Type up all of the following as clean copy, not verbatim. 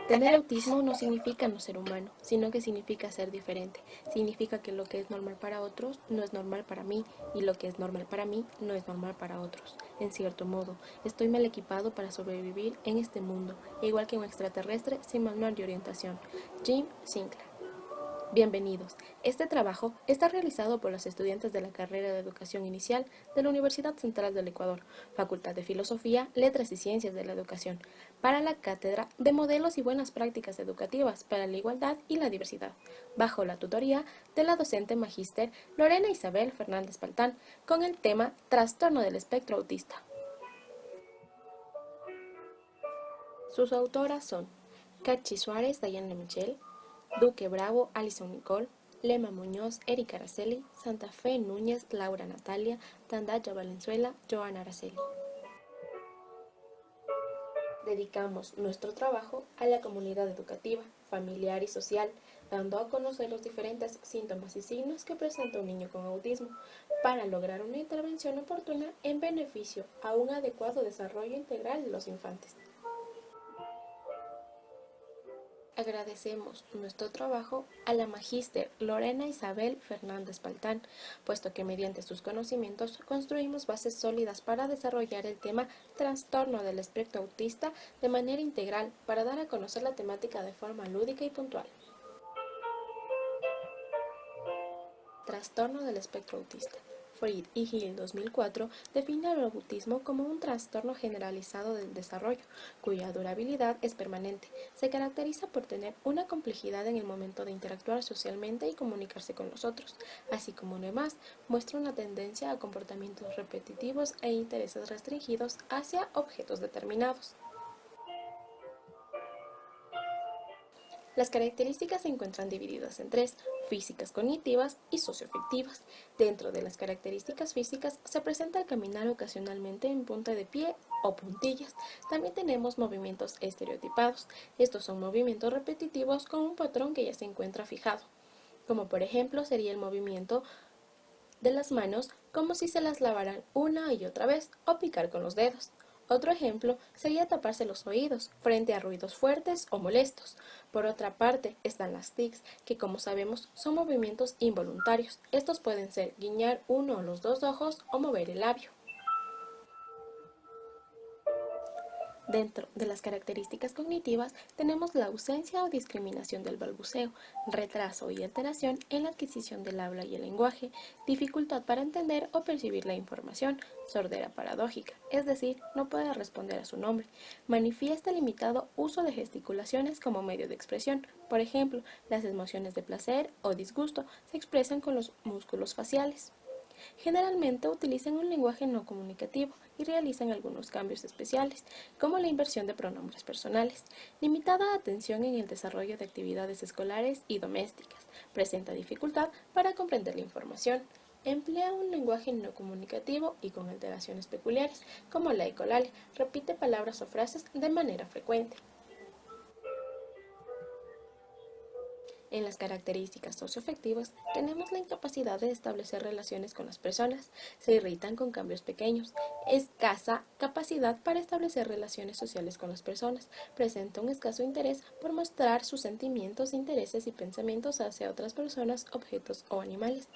Tener autismo no significa no ser humano, sino que significa ser diferente. Significa que lo que es normal para otros no es normal para mí y lo que es normal para mí no es normal para otros. En cierto modo, estoy mal equipado para sobrevivir en este mundo, igual que un extraterrestre sin manual de orientación. Jim Sinclair. Bienvenidos. Este trabajo está realizado por los estudiantes de la carrera de Educación Inicial de la Universidad Central del Ecuador, Facultad de Filosofía, Letras y Ciencias de la Educación, para la Cátedra de Modelos y Buenas Prácticas Educativas para la Igualdad y la Diversidad, bajo la tutoría de la docente magíster Lorena Isabel Fernández Paltán, con el tema Trastorno del espectro autista. Sus autoras son Cachi Suárez, Dayana Michel, Duque Bravo, Alison Nicole, Lema Muñoz, Erika Araceli, Santa Fe Núñez, Laura Natalia, Tandaya Valenzuela, Joana Araceli. Dedicamos nuestro trabajo a la comunidad educativa, familiar y social, dando a conocer los diferentes síntomas y signos que presenta un niño con autismo, para lograr una intervención oportuna en beneficio a un adecuado desarrollo integral de los infantes. Agradecemos nuestro trabajo a la magíster Lorena Isabel Fernández Paltán, puesto que mediante sus conocimientos construimos bases sólidas para desarrollar el tema trastorno del espectro autista de manera integral para dar a conocer la temática de forma lúdica y puntual. Trastorno del espectro autista. Fried y Hill 2004 define el autismo como un trastorno generalizado del desarrollo, cuya durabilidad es permanente. Se caracteriza por tener una complejidad en el momento de interactuar socialmente y comunicarse con los otros, así como además muestra una tendencia a comportamientos repetitivos e intereses restringidos hacia objetos determinados. Las características se encuentran divididas en tres: físicas, cognitivas y socioafectivas. Dentro de las características físicas se presenta el caminar ocasionalmente en punta de pie o puntillas. También tenemos movimientos estereotipados. Estos son movimientos repetitivos con un patrón que ya se encuentra fijado, como por ejemplo sería el movimiento de las manos como si se las lavaran una y otra vez o picar con los dedos. Otro ejemplo sería taparse los oídos frente a ruidos fuertes o molestos. Por otra parte están las tics, que como sabemos son movimientos involuntarios. Estos pueden ser guiñar uno o los dos ojos o mover el labio. Dentro de las características cognitivas tenemos la ausencia o discriminación del balbuceo, retraso y alteración en la adquisición del habla y el lenguaje, dificultad para entender o percibir la información, sordera paradójica, es decir, no puede responder a su nombre, manifiesta limitado uso de gesticulaciones como medio de expresión. Por ejemplo, las emociones de placer o disgusto se expresan con los músculos faciales. Generalmente utilizan un lenguaje no comunicativo y realizan algunos cambios especiales, como la inversión de pronombres personales, limitada atención en el desarrollo de actividades escolares y domésticas, presenta dificultad para comprender la información, emplea un lenguaje no comunicativo y con alteraciones peculiares, como la ecolalia, repite palabras o frases de manera frecuente. En las características socioafectivas tenemos la incapacidad de establecer relaciones con las personas, se irritan con cambios pequeños, escasa capacidad para establecer relaciones sociales con las personas, presenta un escaso interés por mostrar sus sentimientos, intereses y pensamientos hacia otras personas, objetos o animales,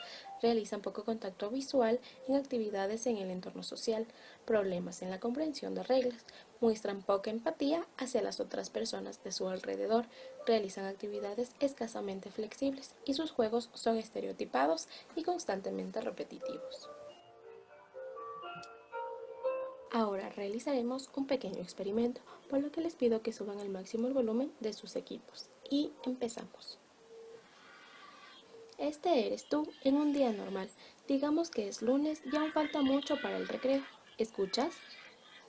realizan poco contacto visual en actividades en el entorno social, problemas en la comprensión de reglas, muestran poca empatía hacia las otras personas de su alrededor, realizan actividades escasamente flexibles y sus juegos son estereotipados y constantemente repetitivos. Ahora realizaremos un pequeño experimento, por lo que les pido que suban al máximo el volumen de sus equipos. Y empezamos. Este eres tú en un día normal. Digamos que es lunes y aún falta mucho para el recreo. ¿Escuchas?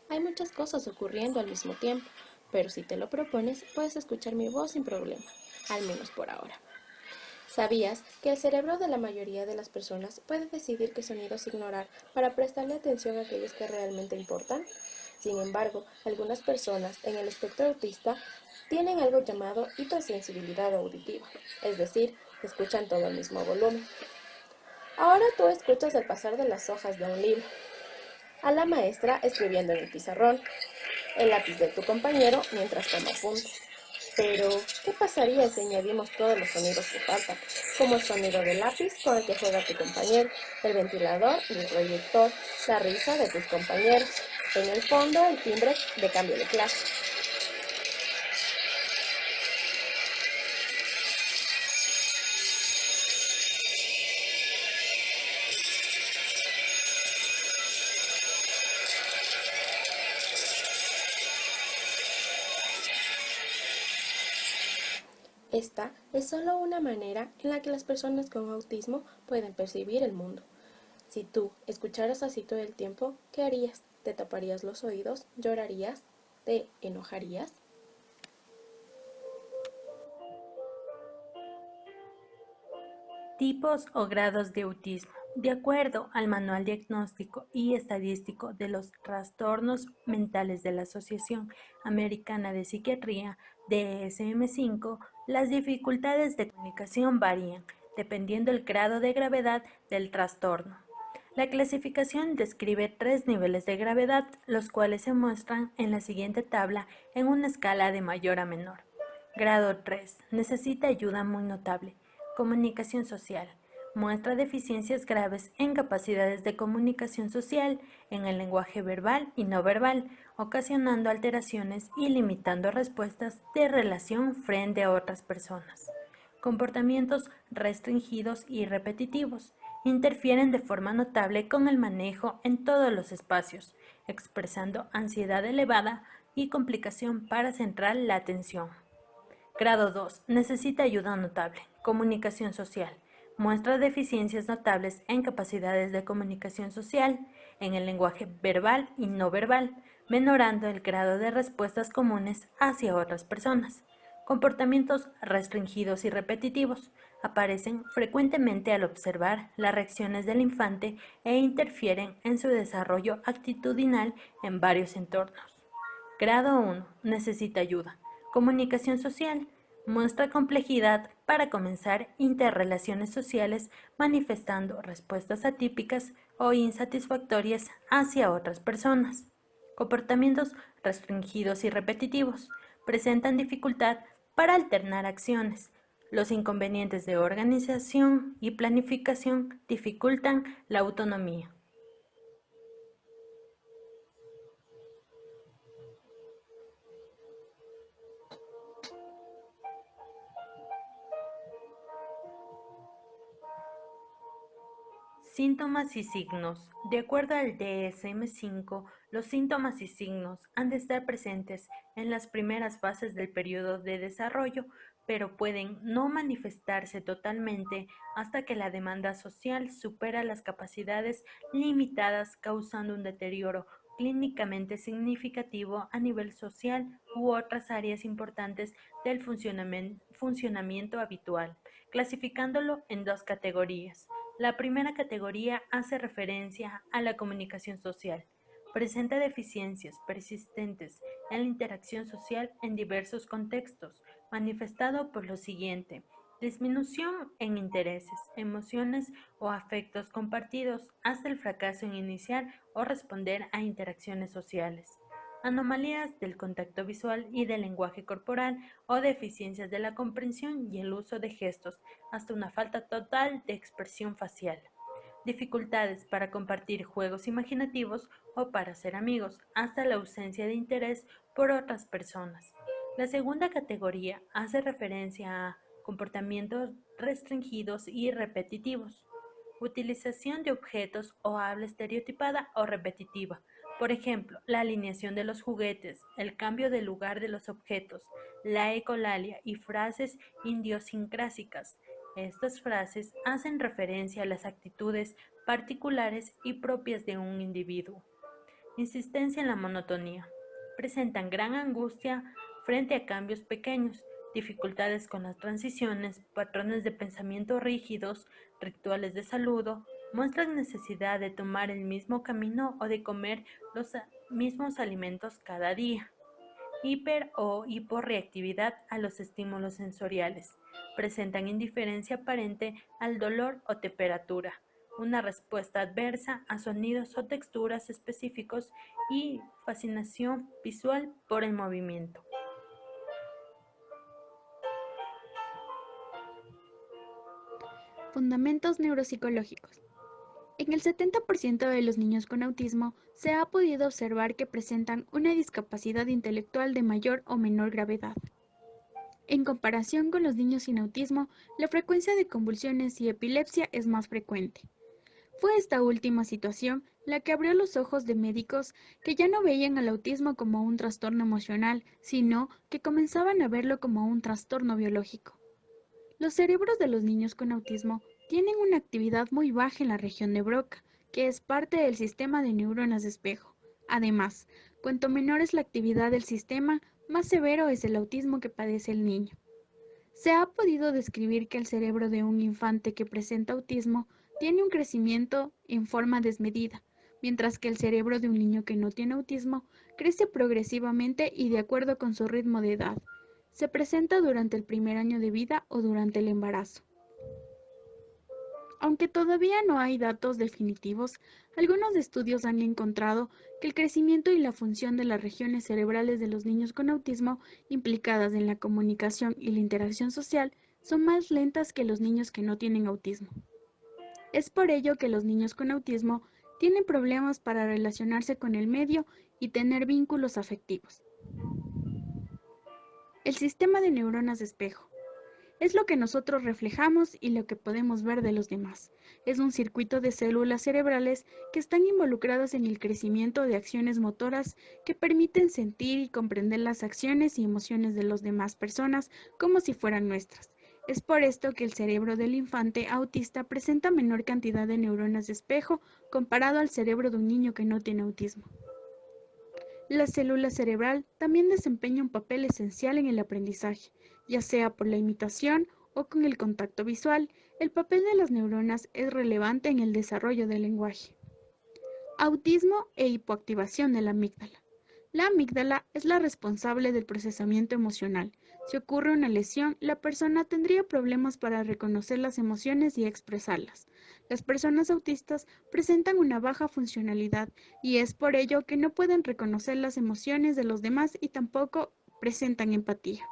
Hay muchas cosas ocurriendo al mismo tiempo, pero si te lo propones, puedes escuchar mi voz sin problema, al menos por ahora. ¿Sabías que el cerebro de la mayoría de las personas puede decidir qué sonidos ignorar para prestarle atención a aquellos que realmente importan? Sin embargo, algunas personas en el espectro autista tienen algo llamado hipersensibilidad auditiva, es decir, escuchan todo al mismo volumen. Ahora tú escuchas el pasar de las hojas de un libro, a la maestra escribiendo en el pizarrón, el lápiz de tu compañero mientras toma apuntes, Pero, ¿qué pasaría si añadimos todos los sonidos que faltan? Como el sonido del lápiz con el que juega tu compañero, el ventilador y el proyector, la risa de tus compañeros. En el fondo, el timbre de cambio de clase. Esta es solo una manera en la que las personas con autismo pueden percibir el mundo. Si tú escucharas así todo el tiempo, ¿qué harías? ¿Te taparías los oídos? ¿Llorarías? ¿Te enojarías? Tipos o grados de autismo. De acuerdo al Manual Diagnóstico y Estadístico de los Trastornos Mentales de la Asociación Americana de Psiquiatría, DSM-5, las dificultades de comunicación varían dependiendo del grado de gravedad del trastorno. La clasificación describe 3 niveles de gravedad, los cuales se muestran en la siguiente tabla en una escala de mayor a menor. Grado 3. Necesita ayuda muy notable. Comunicación social. Muestra deficiencias graves en capacidades de comunicación social, en el lenguaje verbal y no verbal, ocasionando alteraciones y limitando respuestas de relación frente a otras personas. Comportamientos restringidos y repetitivos. Interfieren de forma notable con el manejo en todos los espacios, expresando ansiedad elevada y complicación para centrar la atención. Grado 2. Necesita ayuda notable. Comunicación social. Muestra deficiencias notables en capacidades de comunicación social, en el lenguaje verbal y no verbal, menorando el grado de respuestas comunes hacia otras personas. Comportamientos restringidos y repetitivos. Aparecen frecuentemente al observar las reacciones del infante e interfieren en su desarrollo actitudinal en varios entornos. Grado 1. Necesita ayuda. Comunicación social. Muestra complejidad para comenzar interrelaciones sociales manifestando respuestas atípicas o insatisfactorias hacia otras personas. Comportamientos restringidos y repetitivos. Presentan dificultad para alternar acciones. Los inconvenientes de organización y planificación dificultan la autonomía. Síntomas y signos. De acuerdo al DSM-5, los síntomas y signos han de estar presentes en las primeras fases del periodo de desarrollo, pero pueden no manifestarse totalmente hasta que la demanda social supera las capacidades limitadas, causando un deterioro clínicamente significativo a nivel social u otras áreas importantes del funcionamiento habitual, clasificándolo en dos categorías. La primera categoría hace referencia a la comunicación social. Presenta deficiencias persistentes en la interacción social en diversos contextos, manifestado por lo siguiente: disminución en intereses, emociones o afectos compartidos hasta el fracaso en iniciar o responder a interacciones sociales. Anomalías del contacto visual y del lenguaje corporal o deficiencias de la comprensión y el uso de gestos, hasta una falta total de expresión facial. Dificultades para compartir juegos imaginativos o para ser amigos, hasta la ausencia de interés por otras personas. La segunda categoría hace referencia a comportamientos restringidos y repetitivos. Utilización de objetos o habla estereotipada o repetitiva. Por ejemplo, la alineación de los juguetes, el cambio de lugar de los objetos, la ecolalia y frases idiosincrásicas. Estas frases hacen referencia a las actitudes particulares y propias de un individuo. Insistencia en la monotonía. Presentan gran angustia frente a cambios pequeños, dificultades con las transiciones, patrones de pensamiento rígidos, rituales de saludo, muestran necesidad de tomar el mismo camino o de comer los mismos alimentos cada día. Hiper o hiporreactividad a los estímulos sensoriales. Presentan indiferencia aparente al dolor o temperatura, una respuesta adversa a sonidos o texturas específicos y fascinación visual por el movimiento. Fundamentos neuropsicológicos. En el 70% de los niños con autismo se ha podido observar que presentan una discapacidad intelectual de mayor o menor gravedad. En comparación con los niños sin autismo, la frecuencia de convulsiones y epilepsia es más frecuente. Fue esta última situación la que abrió los ojos de médicos que ya no veían al autismo como un trastorno emocional, sino que comenzaban a verlo como un trastorno biológico. Los cerebros de los niños con autismo tienen una actividad muy baja en la región de Broca, que es parte del sistema de neuronas de espejo. Además, cuanto menor es la actividad del sistema, más severo es el autismo que padece el niño. Se ha podido describir que el cerebro de un infante que presenta autismo tiene un crecimiento en forma desmedida, mientras que el cerebro de un niño que no tiene autismo crece progresivamente y de acuerdo con su ritmo de edad. Se presenta durante el primer año de vida o durante el embarazo. Aunque todavía no hay datos definitivos, algunos estudios han encontrado que el crecimiento y la función de las regiones cerebrales de los niños con autismo implicadas en la comunicación y la interacción social son más lentas que los niños que no tienen autismo. Es por ello que los niños con autismo tienen problemas para relacionarse con el medio y tener vínculos afectivos. El sistema de neuronas de espejo. Es lo que nosotros reflejamos y lo que podemos ver de los demás. Es un circuito de células cerebrales que están involucradas en el crecimiento de acciones motoras que permiten sentir y comprender las acciones y emociones de las demás personas como si fueran nuestras. Es por esto que el cerebro del infante autista presenta menor cantidad de neuronas de espejo comparado al cerebro de un niño que no tiene autismo. La célula cerebral también desempeña un papel esencial en el aprendizaje, ya sea por la imitación o con el contacto visual. El papel de las neuronas es relevante en el desarrollo del lenguaje. Autismo e hipoactivación de la amígdala. La amígdala es la responsable del procesamiento emocional. Si ocurre una lesión, la persona tendría problemas para reconocer las emociones y expresarlas. Las personas autistas presentan una baja funcionalidad y es por ello que no pueden reconocer las emociones de los demás y tampoco presentan empatía.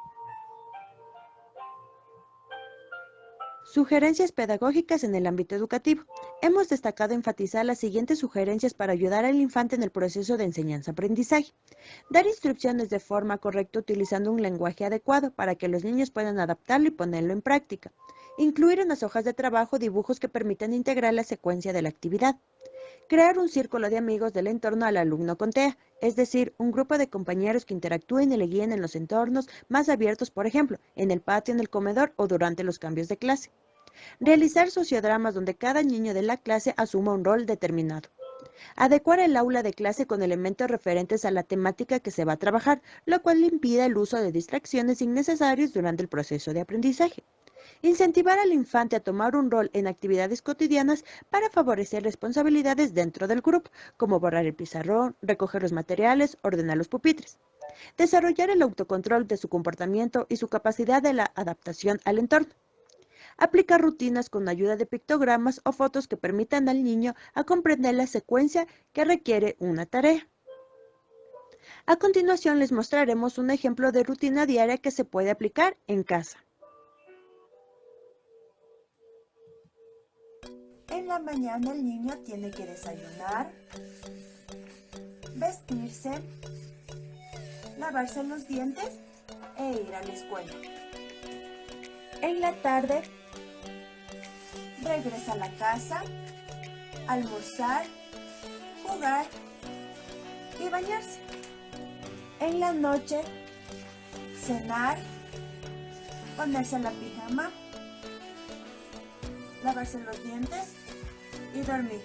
Sugerencias pedagógicas en el ámbito educativo. Hemos destacado enfatizar las siguientes sugerencias para ayudar al infante en el proceso de enseñanza-aprendizaje. Dar instrucciones de forma correcta utilizando un lenguaje adecuado para que los niños puedan adaptarlo y ponerlo en práctica. Incluir en las hojas de trabajo dibujos que permitan integrar la secuencia de la actividad. Crear un círculo de amigos del entorno al alumno con TEA, es decir, un grupo de compañeros que interactúen y le guíen en los entornos más abiertos, por ejemplo, en el patio, en el comedor o durante los cambios de clase. Realizar sociodramas donde cada niño de la clase asuma un rol determinado. Adecuar el aula de clase con elementos referentes a la temática que se va a trabajar, lo cual impide el uso de distracciones innecesarias durante el proceso de aprendizaje. Incentivar al infante a tomar un rol en actividades cotidianas para favorecer responsabilidades dentro del grupo, como borrar el pizarrón, recoger los materiales, ordenar los pupitres. Desarrollar el autocontrol de su comportamiento y su capacidad de la adaptación al entorno. Aplicar rutinas con ayuda de pictogramas o fotos que permitan al niño a comprender la secuencia que requiere una tarea. A continuación les mostraremos un ejemplo de rutina diaria que se puede aplicar en casa. En la mañana el niño tiene que desayunar, vestirse, lavarse los dientes e ir a la escuela. En la tarde regresa a la casa, almorzar, jugar y bañarse. En la noche cenar, ponerse la pijama, lavarse los dientes y dormir.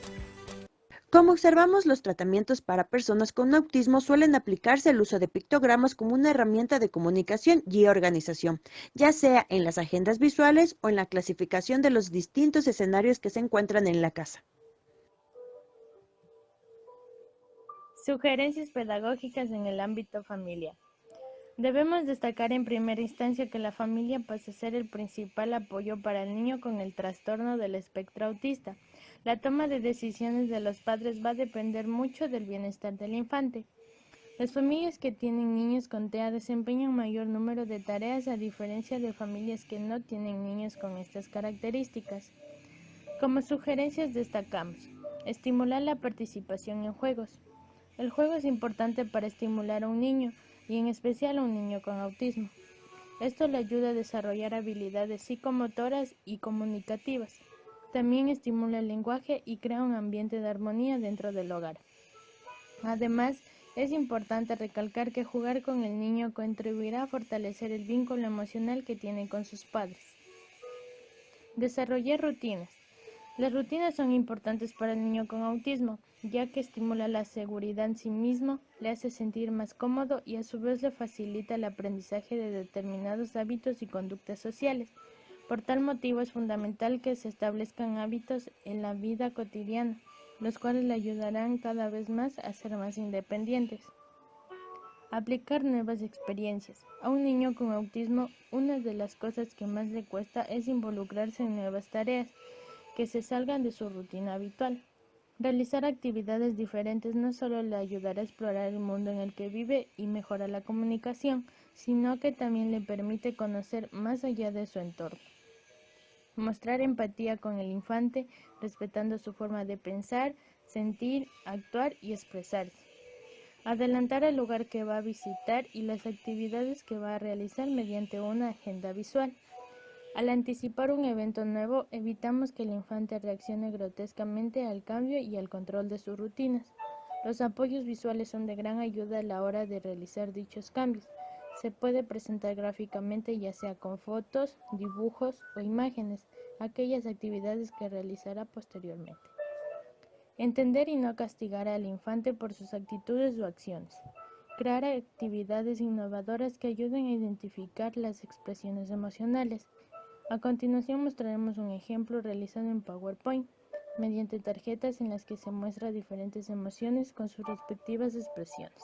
Como observamos, los tratamientos para personas con autismo suelen aplicarse el uso de pictogramas como una herramienta de comunicación y organización, ya sea en las agendas visuales o en la clasificación de los distintos escenarios que se encuentran en la casa. Sugerencias pedagógicas en el ámbito familiar. Debemos destacar en primera instancia que la familia pasa a ser el principal apoyo para el niño con el trastorno del espectro autista. La toma de decisiones de los padres va a depender mucho del bienestar del infante. Las familias que tienen niños con TEA desempeñan mayor número de tareas a diferencia de familias que no tienen niños con estas características. Como sugerencias destacamos: estimular la participación en juegos. El juego es importante para estimular a un niño, y en especial a un niño con autismo. Esto le ayuda a desarrollar habilidades psicomotoras y comunicativas. También estimula el lenguaje y crea un ambiente de armonía dentro del hogar. Además, es importante recalcar que jugar con el niño contribuirá a fortalecer el vínculo emocional que tiene con sus padres. Desarrollar rutinas. Las rutinas son importantes para el niño con autismo, ya que estimula la seguridad en sí mismo, le hace sentir más cómodo y a su vez le facilita el aprendizaje de determinados hábitos y conductas sociales. Por tal motivo es fundamental que se establezcan hábitos en la vida cotidiana, los cuales le ayudarán cada vez más a ser más independientes. Aplicar nuevas experiencias. A un niño con autismo, una de las cosas que más le cuesta es involucrarse en nuevas tareas que se salgan de su rutina habitual. Realizar actividades diferentes no solo le ayudará a explorar el mundo en el que vive y mejorar la comunicación, sino que también le permite conocer más allá de su entorno. Mostrar empatía con el infante, respetando su forma de pensar, sentir, actuar y expresarse. Adelantar el lugar que va a visitar y las actividades que va a realizar mediante una agenda visual. Al anticipar un evento nuevo, evitamos que el infante reaccione grotescamente al cambio y al control de sus rutinas. Los apoyos visuales son de gran ayuda a la hora de realizar dichos cambios. Se puede presentar gráficamente, ya sea con fotos, dibujos o imágenes, aquellas actividades que realizará posteriormente. Entender y no castigar al infante por sus actitudes o acciones. Crear actividades innovadoras que ayuden a identificar las expresiones emocionales. A continuación mostraremos un ejemplo realizado en PowerPoint, mediante tarjetas en las que se muestran diferentes emociones con sus respectivas expresiones.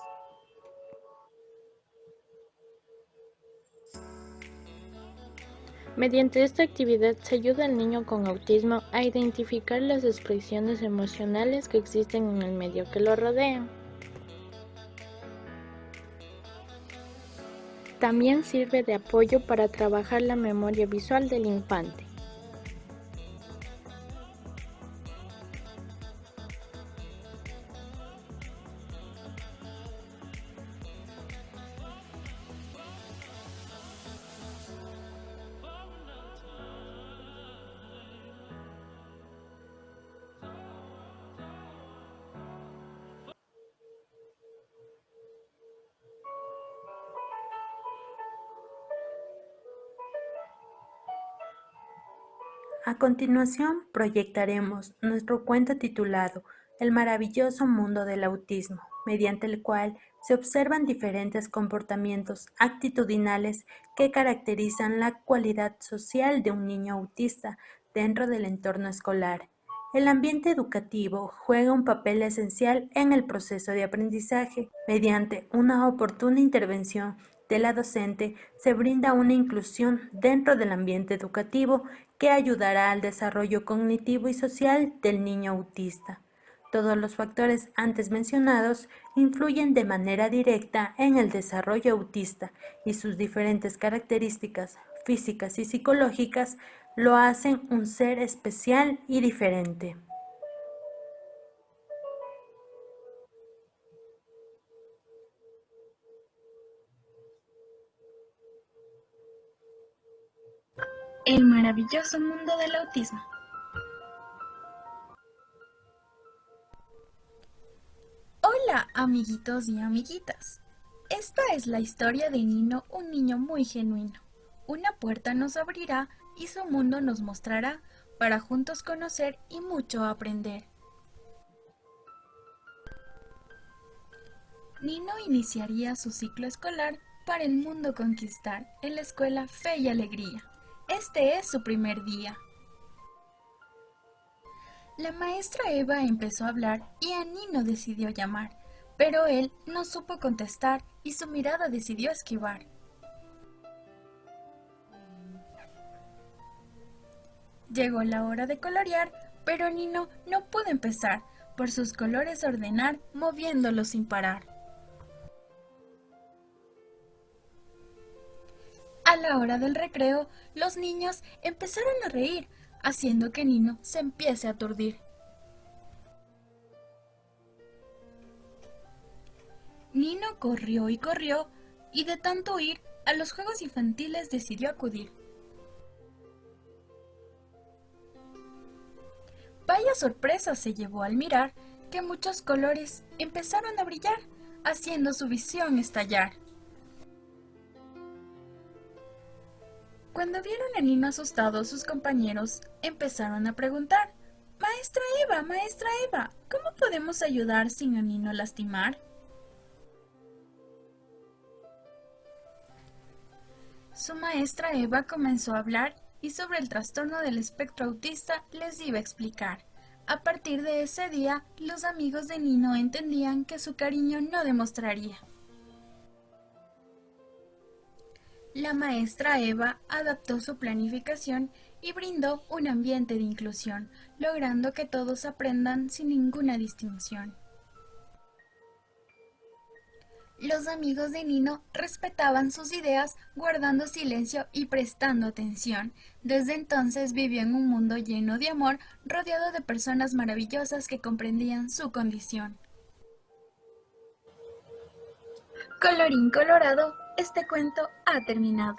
Mediante esta actividad se ayuda al niño con autismo a identificar las expresiones emocionales que existen en el medio que lo rodea. También sirve de apoyo para trabajar la memoria visual del infante. A continuación, proyectaremos nuestro cuento titulado El maravilloso mundo del autismo, mediante el cual se observan diferentes comportamientos actitudinales que caracterizan la cualidad social de un niño autista dentro del entorno escolar. El ambiente educativo juega un papel esencial en el proceso de aprendizaje. Mediante una oportuna intervención de la docente, se brinda una inclusión dentro del ambiente educativo que ayudará al desarrollo cognitivo y social del niño autista. Todos los factores antes mencionados influyen de manera directa en el desarrollo autista y sus diferentes características físicas y psicológicas lo hacen un ser especial y diferente. El maravilloso mundo del autismo. Hola, amiguitos y amiguitas. Esta es la historia de Nino, un niño muy genuino. Una puerta nos abrirá y su mundo nos mostrará para juntos conocer y mucho aprender. Nino iniciaría su ciclo escolar para el mundo conquistar en la escuela Fe y Alegría. Este es su primer día. La maestra Eva empezó a hablar y a Nino decidió llamar, pero él no supo contestar y su mirada decidió esquivar. Llegó la hora de colorear, pero Nino no pudo empezar por sus colores ordenar moviéndolos sin parar. A la hora del recreo, los niños empezaron a reír, haciendo que Nino se empiece a aturdir. Nino corrió y corrió, y de tanto huir, a los juegos infantiles decidió acudir. Vaya sorpresa se llevó al mirar que muchos colores empezaron a brillar, haciendo su visión estallar. Cuando vieron a Nino asustado, sus compañeros empezaron a preguntar: Maestra Eva, ¿cómo podemos ayudar sin a Nino lastimar? Su maestra Eva comenzó a hablar y sobre el trastorno del espectro autista les iba a explicar. A partir de ese día, los amigos de Nino entendían que su cariño no demostraría. La maestra Eva adaptó su planificación y brindó un ambiente de inclusión, logrando que todos aprendan sin ninguna distinción. Los amigos de Nino respetaban sus ideas, guardando silencio y prestando atención. Desde entonces vivió en un mundo lleno de amor, rodeado de personas maravillosas que comprendían su condición. Colorín colorado, este cuento ha terminado.